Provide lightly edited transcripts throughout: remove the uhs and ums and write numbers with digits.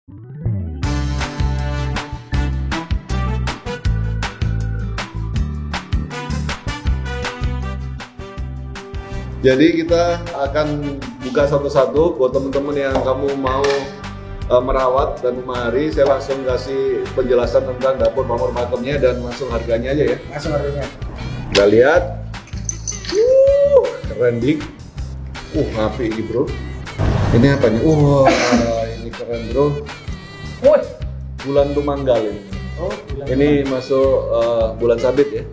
Jadi kita akan buka satu-satu buat teman-teman yang kamu mau merawat dan memahari. Saya langsung kasih penjelasan tentang dapur Pamor Pakemnya dan langsung harganya aja ya. Langsung harganya. Kita lihat. Keren dik. Ngapi ini bro. Ini apa nih? Ini keren bro. Bulan Tumanggal ini. Ini masuk bulan sabit ya.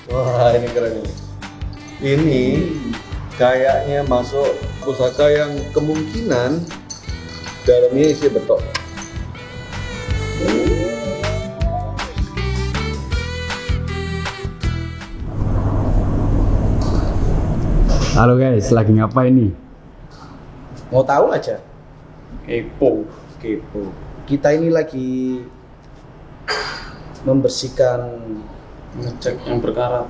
Wah ini keren ini. Ini kayaknya masuk pusaka yang kemungkinan dalamnya isi betok. Halo guys, lagi ngapain nih? Mau tahu aja. Kepo. Kita ini lagi membersihkan, Ngecek yang berkarat.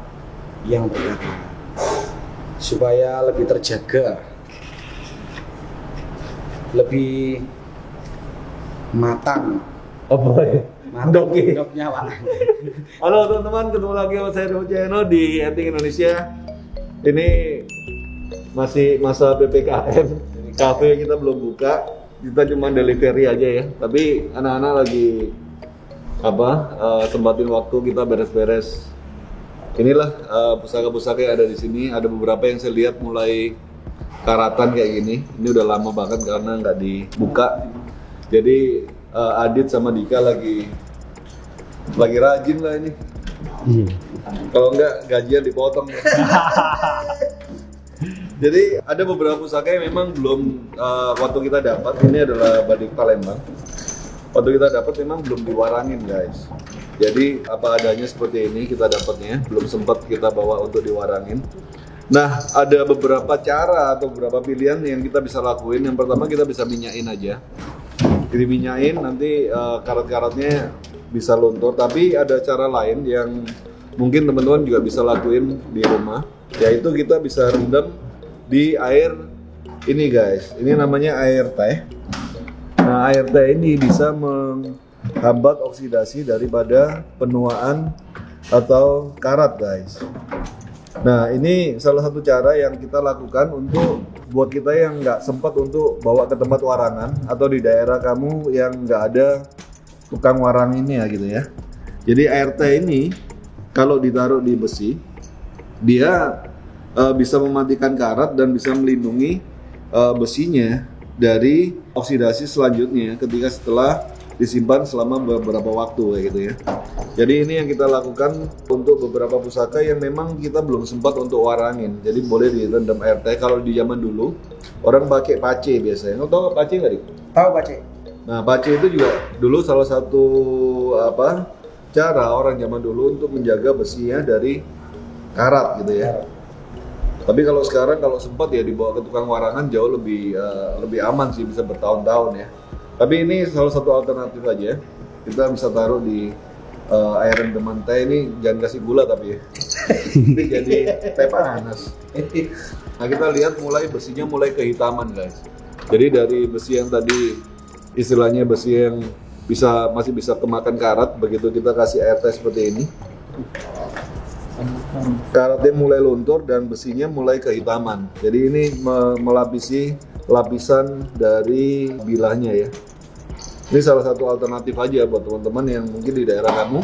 supaya lebih terjaga, lebih matang. Oh boy. Mantap Doki. nyawa. Halo teman-teman, ketemu lagi sama saya Remo Cheno di Enting Indonesia. Ini masih masa PPKM. Cafe kita belum buka. Kita cuma delivery aja ya. Tapi anak-anak lagi sempatin waktu kita beres-beres. Inilah pusaka-pusaka yang ada di sini. Ada beberapa yang saya lihat mulai karatan kayak gini. Ini udah lama banget karena nggak dibuka. Jadi Adit sama Dika lagi rajin lah ini. Kalau nggak gajian dipotong. Jadi ada beberapa pusaka yang memang belum waktu kita dapat. Ini adalah badik Palembang. Waktu kita dapat memang belum diwarangin guys. Jadi apa adanya seperti ini kita dapatnya, belum sempat kita bawa untuk diwarangin. Nah, ada beberapa cara atau beberapa pilihan yang kita bisa lakuin. Yang pertama kita bisa minyain aja. Jadi minyain nanti karat-karatnya bisa luntur. Tapi ada cara lain yang mungkin teman-teman juga bisa lakuin di rumah. Yaitu kita bisa rendam di air ini guys. Ini namanya air teh. Nah, air teh ini bisa menghambat oksidasi daripada penuaan atau karat guys. Nah ini salah satu cara yang kita lakukan untuk buat kita yang nggak sempat untuk bawa ke tempat warangan atau di daerah kamu yang nggak ada tukang waranginnya gitu ya. Jadi air teh ini kalau ditaruh di besi dia bisa mematikan karat dan bisa melindungi besinya dari oksidasi selanjutnya ketika setelah disimpan selama beberapa waktu kayak gitu ya. Jadi ini yang kita lakukan untuk beberapa pusaka yang memang kita belum sempat untuk warangin. Jadi boleh direndam air teh. Kalau di zaman dulu orang pakai pace biasanya. Lo tau pace nggak dik? Tahu pace. Nah pace itu juga dulu salah satu cara orang zaman dulu untuk menjaga besinya dari karat gitu ya. Tapi kalau sekarang kalau sempat ya dibawa ke tukang warangan jauh lebih aman sih, bisa bertahun-tahun ya. Tapi ini salah satu alternatif aja. Kita bisa taruh di air rendaman teh ini, jangan kasih gula tapi ya. Ini jadi teh panas. Nah kita lihat besinya mulai kehitaman guys. Jadi dari besi yang tadi istilahnya besi yang masih bisa kemakan karat, begitu kita kasih air teh seperti ini, karatnya mulai luntur dan besinya mulai kehitaman. Jadi ini melapisi lapisan dari bilahnya ya. Ini salah satu alternatif aja buat teman-teman yang mungkin di daerah kamu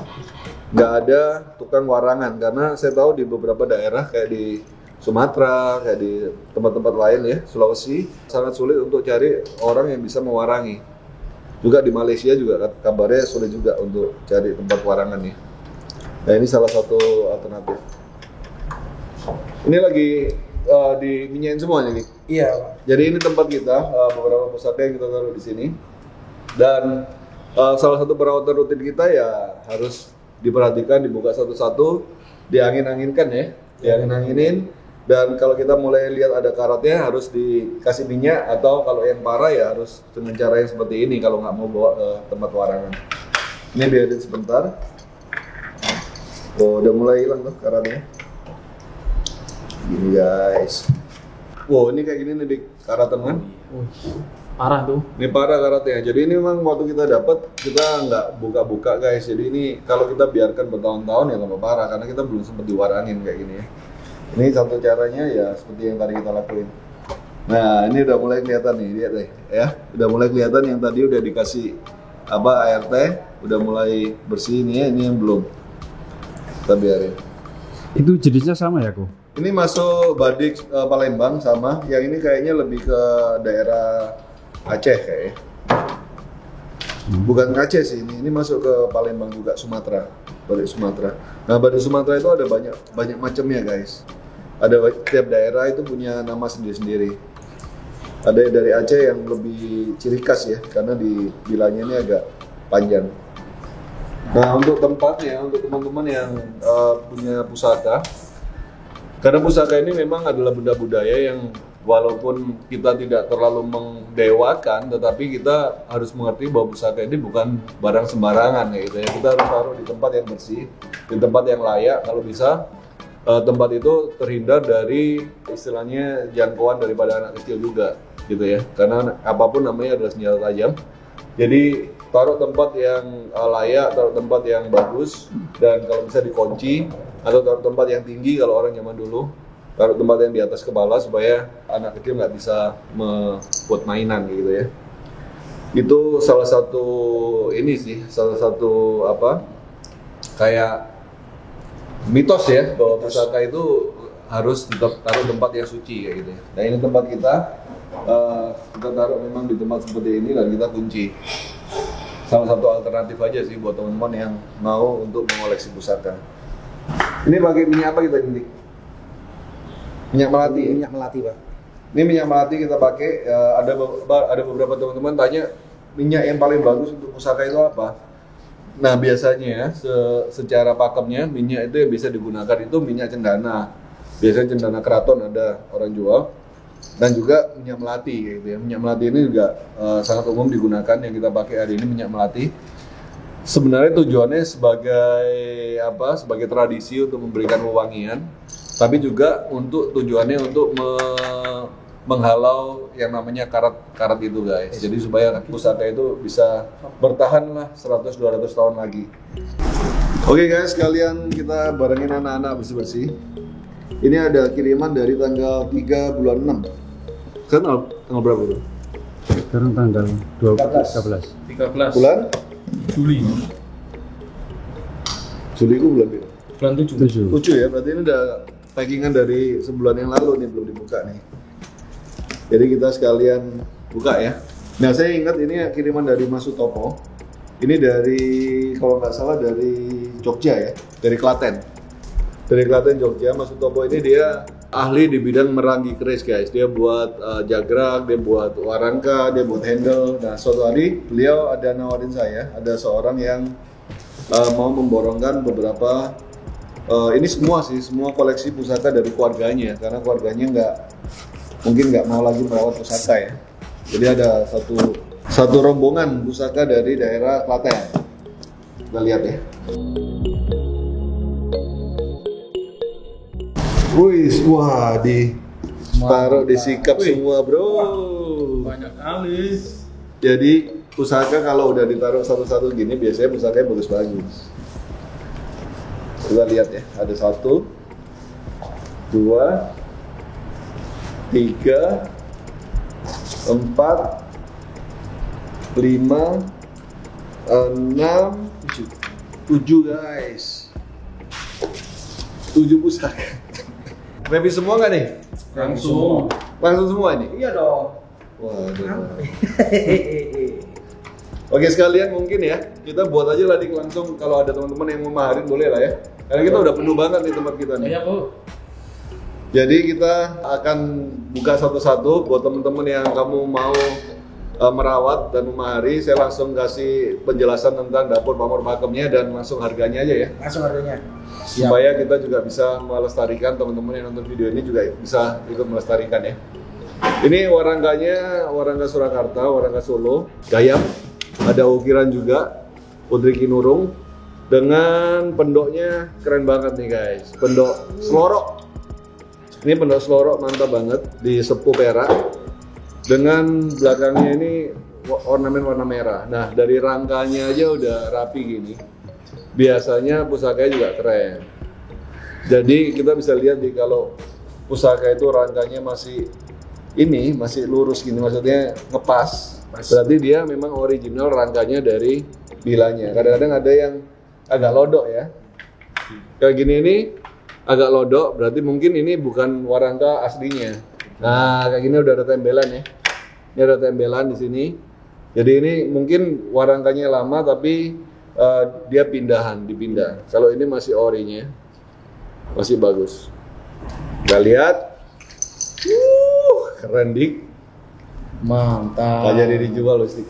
nggak ada tukang warangan, karena saya tahu di beberapa daerah kayak di Sumatera, kayak di tempat-tempat lain ya, Sulawesi, sangat sulit untuk cari orang yang bisa mewarangi. Juga di Malaysia juga kabarnya sulit juga untuk cari tempat warangan ya. Nah ini salah satu alternatif. Ini lagi diminyain semuanya nih. Iya. Jadi ini tempat kita, beberapa pusaka yang kita taruh di sini. Dan salah satu perawatan rutin kita ya harus diperhatikan, dibuka satu-satu, diangin-anginkan ya, diangin-anginin. Dan kalau kita mulai lihat ada karatnya harus dikasih minyak, atau kalau yang parah ya harus dengan cara yang seperti ini kalau nggak mau bawa ke tempat warangan. Ini biarin sebentar. Oh, udah mulai hilang tuh karatnya. Gini guys. Wow, ini kayak gini nih dik, karatan kan? Parah tuh. Ini parah karatnya. Jadi ini memang waktu kita dapat kita nggak buka-buka guys. Jadi ini kalau kita biarkan bertahun-tahun ya tambah parah karena kita belum sempat diwarangin kayak gini ya. Ini satu caranya ya seperti yang tadi kita lakuin. Nah ini udah mulai kelihatan nih, lihat deh ya. Udah mulai kelihatan yang tadi udah dikasih apa ART, udah mulai bersih nih ya. Ini yang belum. Kita biarin. Itu jenisnya sama ya, Ko? Ini masuk badik Palembang sama. Yang ini kayaknya lebih ke daerah Aceh kayaknya. Bukan Aceh sih ini masuk ke Palembang juga, Sumatera, badik Sumatera. Nah badik Sumatera itu ada banyak macamnya guys. Ada tiap daerah itu punya nama sendiri-sendiri. Ada dari Aceh yang lebih ciri khas ya, karena di bilanya ini agak panjang. Nah untuk tempatnya, untuk teman-teman yang punya pusaka, karena pusaka ini memang adalah benda budaya yang walaupun kita tidak terlalu mendewakan, tetapi kita harus mengerti bahwa pusaka ini bukan barang sembarangan ya gitu ya. Kita harus taruh di tempat yang bersih, di tempat yang layak. Kalau bisa tempat itu terhindar dari istilahnya jangkauan daripada anak kecil juga gitu ya. Karena apapun namanya adalah senjata tajam. Jadi taruh tempat yang layak, taruh tempat yang bagus, dan kalau bisa dikunci atau taruh tempat yang tinggi kalau orang zaman dulu. Taruh tempat yang di atas kepala supaya anak kecil nggak bisa membuat mainan gitu ya. Itu salah satu ini sih, salah satu apa kayak mitos ya bahwa pusaka itu harus tetap taruh tempat yang suci kayak gitu ya. Nah ini tempat kita taruh memang di tempat seperti ini dan kita kunci. Salah satu alternatif aja sih buat teman-teman yang mau untuk mengoleksi pusaka. Ini pakai minyak apa kita ini? Minyak melati. Minyak melati, Pak. Ini minyak melati kita pakai. Ada beberapa teman-teman tanya minyak yang paling bagus untuk pusaka itu apa? Nah biasanya secara pakemnya minyak itu yang bisa digunakan itu minyak cendana. Biasanya cendana keraton ada orang jual, dan juga minyak melati gitu ya. Minyak melati ini juga sangat umum digunakan. Yang kita pakai hari ini minyak melati. Sebenarnya tujuannya sebagai tradisi untuk memberikan wewangian. Tapi juga tujuannya untuk menghalau yang namanya karat itu guys. Jadi supaya pusaka itu bisa bertahan lah 100-200 tahun lagi. Oke guys, sekalian kita barengin anak-anak bersih-bersih. Ini ada kiriman dari tanggal 3 bulan 6. Sekarang tanggal berapa itu? Sekarang tanggal 13. 13 Bulan? Juli. Juli itu bulan berapa? Bulan 7. 7 ya, berarti ini udah packingan dari sebulan yang lalu nih, belum dibuka nih. Jadi kita sekalian buka ya. Nah saya ingat ini kiriman dari Mas Sutopo. Ini dari, kalau nggak salah dari Jogja ya, dari Klaten. Dari Klaten Jogja, Mas Sutopo ini dia ahli di bidang merangi keris guys. Dia buat jagrak, dia buat warangka, dia buat handle. Nah suatu hari beliau ada nawarin saya, ada seorang yang mau memborongkan beberapa ini semua koleksi pusaka dari keluarganya, karena keluarganya mungkin nggak mau lagi merawat pusaka ya. Jadi ada satu rombongan pusaka dari daerah Klaten. Kita lihat ya. Wah ditaruh disikap semua bro. Banyak kali. Jadi pusaka kalau udah ditaruh satu-satu gini biasanya pusakanya bagus-bagus. Kita lihat ya, ada 1, 2, 3, 4, 5, 6, 7 guys. 7 pusaka. Happy semua nggak nih? Langsung. Langsung semua ini? Iya dong. Waduh. Oke sekalian mungkin ya, kita buat aja lading langsung. Kalau ada teman-teman yang mau maharin boleh lah ya. Karena kita udah penuh banget nih tempat kita nih. Iya, Bu. Jadi kita akan buka satu-satu buat teman-teman yang kamu mau merawat dan memahari. Saya langsung kasih penjelasan tentang dapur pamor pakemnya dan langsung harganya aja ya. Langsung harganya. Supaya kita juga bisa melestarikan, teman-teman yang nonton video ini juga bisa ikut melestarikan ya. Ini warangkanya, warangka Surakarta, warangka Solo, Gayam. Ada ukiran juga, Putri Kinurung, dengan pendoknya keren banget nih guys. Pendok selorok. Ini pendok selorok mantap banget di sepuh perak. dengan belakangnya ini ornamen warna merah. Nah, dari rangkanya aja udah rapi gini. Biasanya pusakanya juga keren. Jadi kita bisa lihat nih kalau pusaka itu rangkanya masih lurus gini, maksudnya ngepas. Berarti dia memang original rangkanya dari bilanya. Kadang-kadang ada yang agak lodok ya. Kayak gini ini agak lodok, berarti mungkin ini bukan warangka aslinya. Nah, kayak gini udah ada tembelan ya. Ini ada tembelan di sini. Jadi ini mungkin warangkanya lama tapi dia dipindah. Kalau ini masih orinya, masih bagus. Kita lihat, keren dik. Mantap. Nggak jadi dijual loh sih.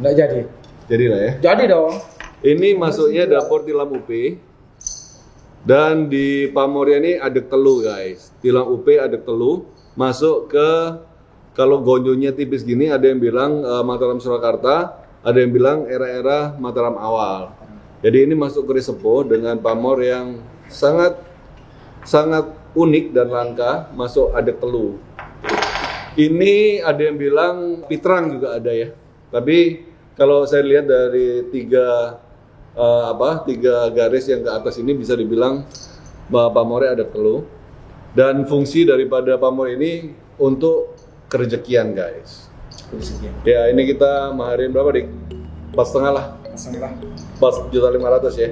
Nggak jadi. Jadi lah ya. Jadi dong. Ini masuknya dapur tilam UP. Dan di pamornya ini adek telu guys. Tilam UP adek telu. Masuk ke, kalau gonjonya tipis gini, ada yang bilang Mataram Surakarta, ada yang bilang era-era Mataram awal. Jadi ini masuk ke Risepo dengan pamor yang sangat unik dan langka, masuk adek telu. Ini ada yang bilang Pitrang juga ada ya. Tapi kalau saya lihat dari tiga garis yang ke atas ini bisa dibilang pamornya ada telu. Dan fungsi daripada pamor ini untuk kerejekian guys. Ya ini kita maharin berapa dik? 4,5 lah. 4.500.000 ya.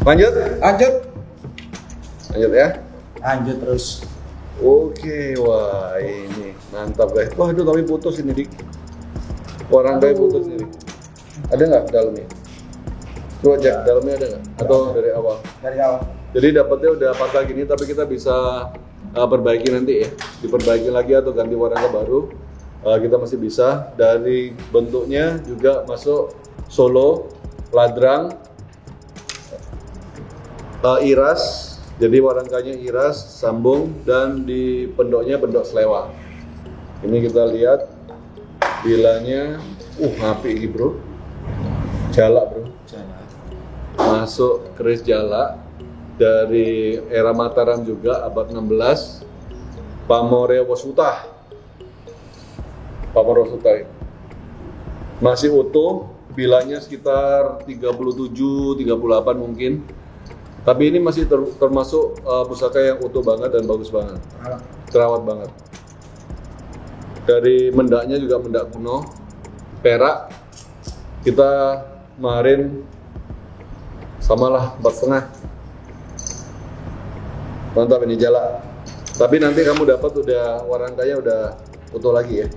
Lanjut ya. Lanjut terus. Oke, wah ini mantap guys. Wah itu tapi putus ini dik. Warangkanya putus ini. Ada nggak dalamnya? Coba cek dalamnya ada nggak? Atau dari awal? Dari awal. Jadi dapatnya udah patah gini, tapi kita bisa perbaiki nanti ya. Diperbaiki lagi atau ganti warangka baru. Kita masih bisa. Dari bentuknya juga masuk solo, ladrang, iras. Jadi warangkanya iras, sambung, dan di pendoknya pendok selewa. Ini kita lihat bilanya, ngapi ini bro, jalak bro, masuk keris jalak dari era Mataram juga abad 16, pamore Wosutah, masih utuh, bilanya sekitar 37-38 mungkin. Tapi ini masih termasuk pusaka yang utuh banget dan bagus banget, terawat banget. Dari mendaknya juga mendak kuno, perak. Kita kemarin samalah 4,5. Mantap ini jalak. Tapi nanti kamu dapat udah warangkanya udah utuh lagi ya.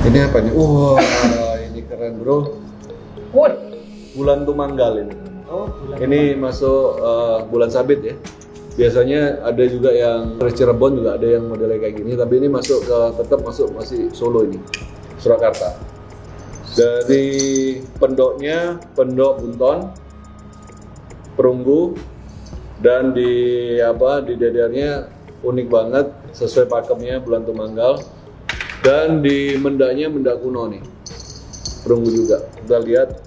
Ini apa nih? Wah, ini keren bro. Bulan Tumanggal ini. Ini masuk bulan sabit ya. Biasanya ada juga yang keris Cirebon juga ada yang modelnya kayak gini, tapi ini masuk tetap masuk masih Solo ini, Surakarta. Dari pendoknya pendok bunton, perunggu, dan di dadarnya unik banget sesuai pakemnya bulan Tumanggal. Dan di mendaknya mendak kuno nih, perunggu juga. Kita lihat,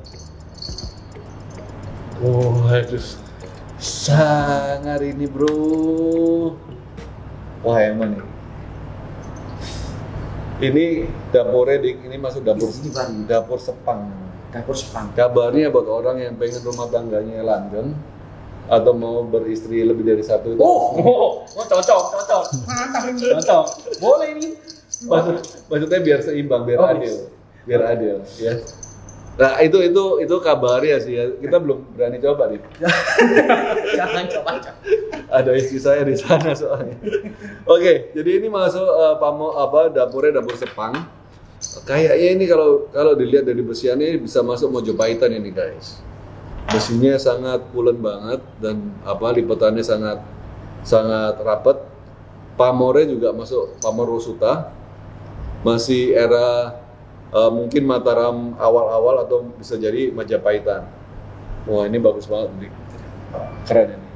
aduh, sangar ini bro. Wah yang mana? Ini dapurnya dik, ini masuk dapur Sepang. Dapur Sepang. Kabarnya buat orang yang pengen rumah tangganya langgeng atau mau beristri lebih dari satu itu. Cocok. Mantap ini. Cocok. Boleh ini. Maksudnya biar seimbang, biar adil, ya. Nah itu kabarnya sih ya. Kita belum berani coba nih. Jangan coba. Ada istri saya di sana soalnya. Oke, jadi ini masuk dapurnya dapur Sepang. Kayaknya ini kalau dilihat dari besiannya bisa masuk Mojopahitan ini guys. Besinya sangat pulen banget dan lipatannya sangat rapat. pamornya juga masuk pamor Rosuta, masih era mungkin Mataram awal-awal atau bisa jadi Majapahitan. Wah ini bagus banget nih, keren ini,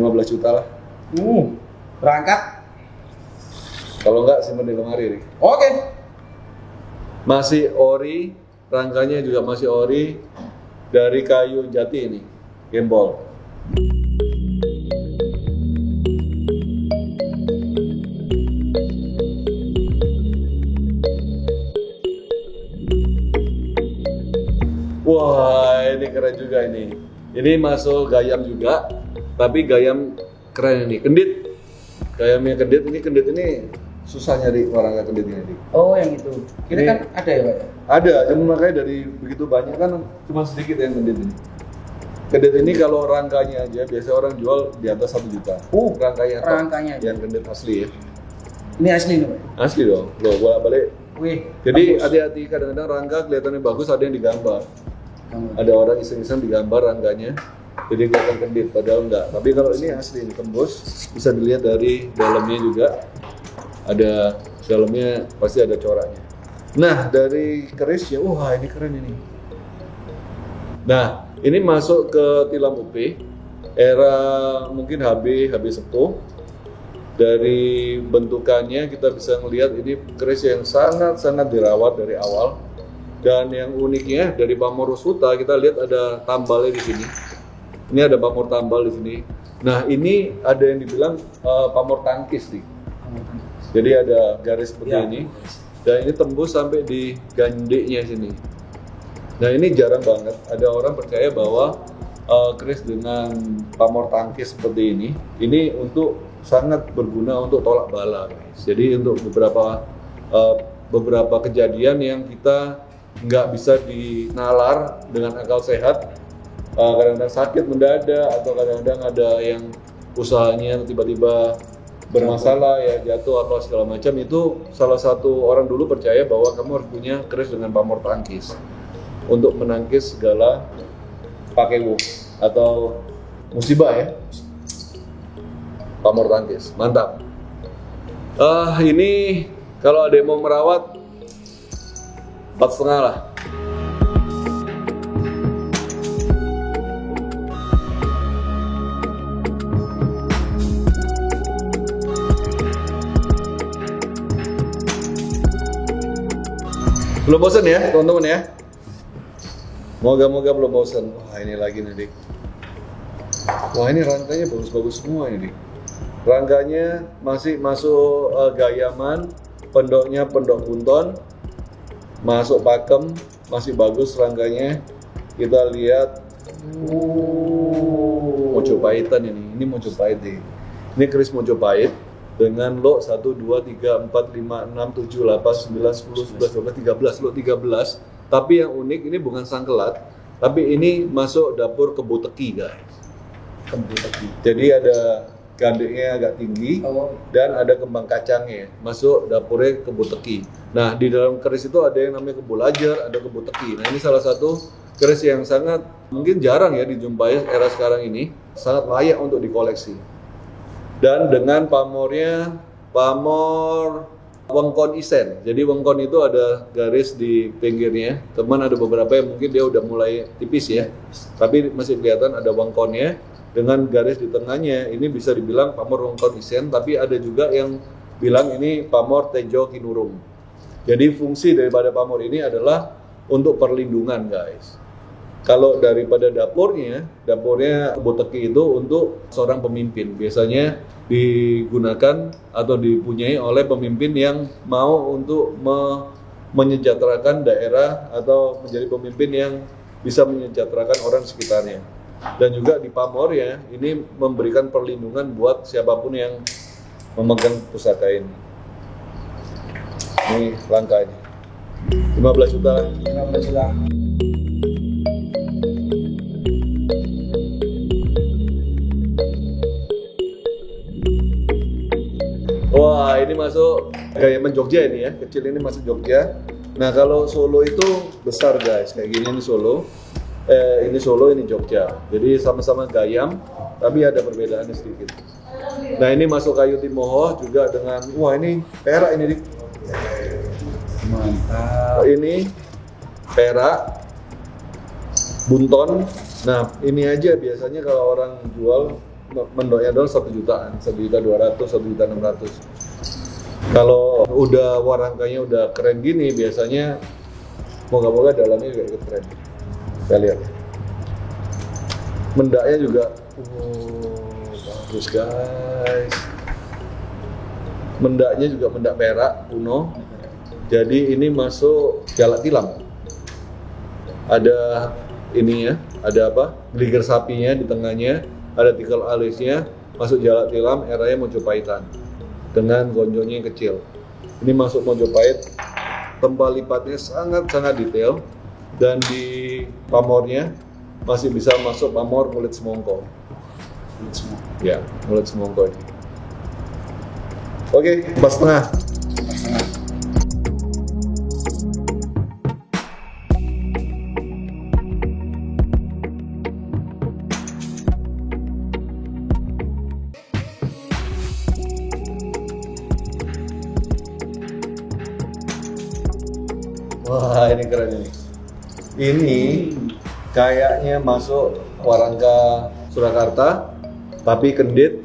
15 juta lah. Berangkat. Kalau enggak simpen di lemari nih. Oke. Masih ori, rangkanya juga masih ori dari kayu jati ini, gembol. Wah, ini keren juga ini. Ini masuk gayam juga, tapi gayam keren ini, kendit. Gayamnya kendit ini susah nyari warna kendit ini. Oh, yang itu. Kira Ini- kan ada ya, Pak? Ada, cuma makanya dari begitu banyak kan cuma sedikit yang kendit ini. Kendit ini kalau rangkanya aja biasa orang jual di atas 1 juta. Rangkanya tok. Rangkanya. Yang kendit asli ya. Ini asli nih, Pak. Asli dong. Loh, bolak-balik. Wih. Jadi bagus. hati-hati, kadang-kadang rangka kelihatannya bagus, ada yang digambar. Bagus. Ada orang iseng-iseng digambar rangkanya, jadi kelihatan kendit, padahal enggak. Tapi kalau ini asli, ini tembus, bisa dilihat dari dalamnya juga. Ada dalamnya pasti ada coraknya. Nah, dari kerisnya, wah ini keren ini. Nah, ini masuk ke tilam UP, era mungkin HB Sepuh. Dari bentukannya kita bisa melihat ini keris yang sangat-sangat dirawat dari awal. Dan yang uniknya dari pamor Rosuta kita lihat ada tambalnya di sini. Ini ada pamor tambal di sini. Nah, ini ada yang dibilang pamor tangkis nih. Jadi ada garis seperti Ya. ini. Dan ini tembus sampai di gandeknya sini. Nah, ini jarang banget ada orang percaya bahwa keris dengan pamor tangkis seperti ini untuk sangat berguna untuk tolak bala, guys. Jadi untuk beberapa kejadian yang kita nggak bisa dinalar dengan akal sehat, kadang-kadang sakit mendadak atau kadang-kadang ada yang usahanya tiba-tiba bermasalah ya, jatuh atau segala macam, itu salah satu orang dulu percaya bahwa kamu harus punya keris dengan pamor tangkis untuk menangkis segala pakewu atau musibah ya. Pamor tangkis, mantap. Ini kalau ada yang mau merawat 4,5 lah. Belum bosan ya teman-teman ya? Moga-moga belum bosan. Wah ini lagi nih Dik. Wah ini rangkanya bagus-bagus semua ini Dik. Rangkanya masih masuk gayaman, pendoknya pendok bunton, masuk pakem, masih bagus rangkanya. Kita lihat, Mojopahitan ini Mojopahit nih. Ini keris Mojopahit dengan lot 1, 2, 3, 4, 5, 6, 7, 8, 9, 10, 11, 12, 13, lot 13. Tapi yang unik ini bukan sangkelat, tapi ini masuk dapur Kebo Teki guys. Kebo Teki. Jadi ada gandeknya agak tinggi dan ada kembang kacangnya, masuk dapurnya Kebo Teki. Nah di dalam keris itu ada yang namanya Kebo Lajar, ada Kebo Teki. Nah ini salah satu keris yang sangat mungkin jarang ya dijumpai era sekarang ini, sangat layak untuk dikoleksi. Dan dengan pamornya pamor wengkon isen. Jadi wengkon itu ada garis di pinggirnya. Teman ada beberapa yang mungkin dia udah mulai tipis ya, tapi masih kelihatan ada wengkonnya dengan garis di tengahnya. Ini bisa dibilang pamor wengkon isen, tapi ada juga yang bilang ini pamor tejo kinurung. Jadi fungsi daripada pamor ini adalah untuk perlindungan guys. Kalau daripada dapurnya Kebo Teki itu untuk seorang pemimpin. Biasanya digunakan atau dipunyai oleh pemimpin yang mau untuk menyejahterakan daerah atau menjadi pemimpin yang bisa menyejahterakan orang sekitarnya. Dan juga di pamor ya, ini memberikan perlindungan buat siapapun yang memegang pusaka ini. Ini langka ini. 15 juta lah. 15 juta. Wah, ini masuk gayaman Jogja ini ya, kecil ini masuk Jogja. Nah, kalau Solo itu besar guys, kayak gini ini Solo. Ini Solo, ini Jogja. Jadi sama-sama gayam, tapi ada perbedaannya sedikit. Nah ini masuk kayu timoho juga dengan, wah ini perak ini Dik. Mantap. Ini perak, bunton. Nah ini aja biasanya kalau orang jual mendoknya doang 1 jutaan, 1.200.000, 1.600.000. Kalau udah warangkanya udah keren gini, biasanya moga-moga dalamnya juga ikut keren. Kita lihat. Mendaknya juga, bagus guys. Mendaknya juga mendak perak kuno. Jadi ini masuk jalak tilam. Ada ininya, ada apa? Gliger sapinya di tengahnya, ada tikal alisnya, masuk jalak tilam, eranya Mojopahitan dengan gonjonya yang kecil. Ini masuk Mojopahit, tempat lipatnya sangat-sangat detail, dan di pamornya masih bisa masuk pamor kulit semongko. Ya, kulit semongko ini. Oke, 4,5. Wah, ini keren ini. Ini kayaknya masuk warangka Surakarta, tapi kendit,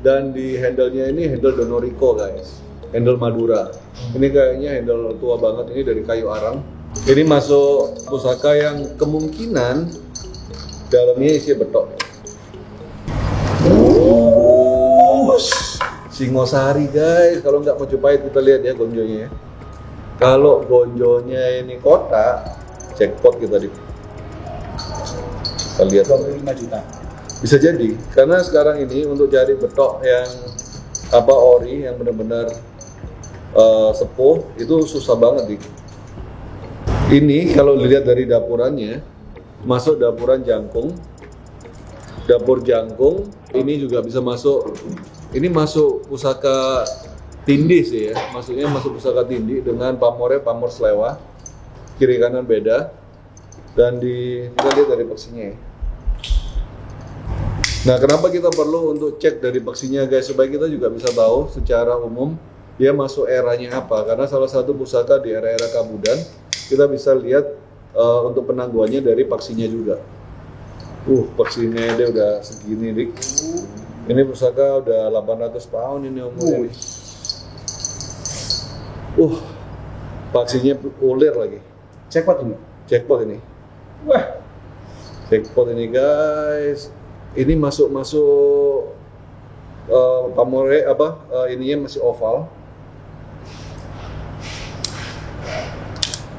dan di handle-nya ini handle Donorico guys, handle Madura. Ini kayaknya handle tua banget, ini dari kayu arang. Ini masuk pusaka yang kemungkinan dalamnya isi betok. Singosari guys, kalau nggak Mojopahit kita lihat ya gonjonya ya. Kalau gonjonya ini kotak, jackpot kita di. Kita lihat 25 juta. bisa jadi, karena sekarang ini untuk cari betok yang apa ori yang benar-benar sepuh itu susah banget nih. Ini kalau dilihat dari dapurannya, masuk dapuran jangkung, dapur jangkung. Ini juga bisa masuk. Ini masuk pusaka tindih sih ya, maksudnya masuk pusaka tindih dengan pamornya pamor Slewa, kiri kanan beda, dan kita lihat dari peksinya ya. Nah, kenapa kita perlu untuk cek dari peksinya guys, supaya kita juga bisa tahu secara umum dia masuk eranya apa, karena salah satu pusaka di era-era Kabudan kita bisa lihat untuk penangguhannya dari peksinya juga. Peksinya dia udah segini Dik. Ini pusaka udah 800 tahun ini umurnya. Paksinya ulir lagi. Jackpot ini. Jackpot ini. Wah, Jackpot ini guys. Ini masuk pamore apa? Ininya masih oval.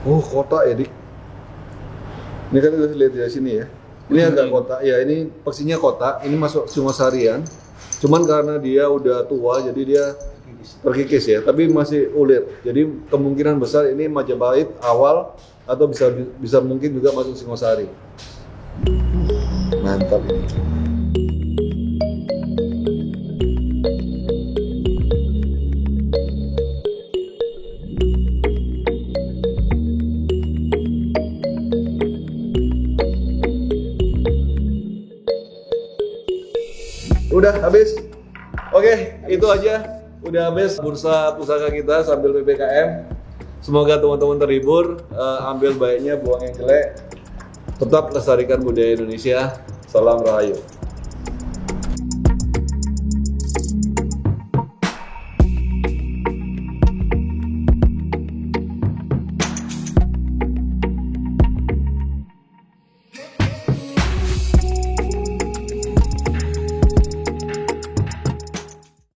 Kotak ya Dik. Ini kan kita lihat dari sini ya. Ini agak kotak. Ya ini paksinya kotak. Ini masuk Singosarian. Cuman karena dia udah tua, jadi dia terkikis ya, tapi masih ulir. Jadi kemungkinan besar ini Majapahit awal atau bisa mungkin juga masuk Singosari. Mantap ini. Udah habis. Oke, itu aja. Udah habis bursa pusaka kita sambil PPKM. Semoga teman-teman terhibur, ambil baiknya, buang yang jelek. Tetap lestarikan budaya Indonesia. Salam Rahayu.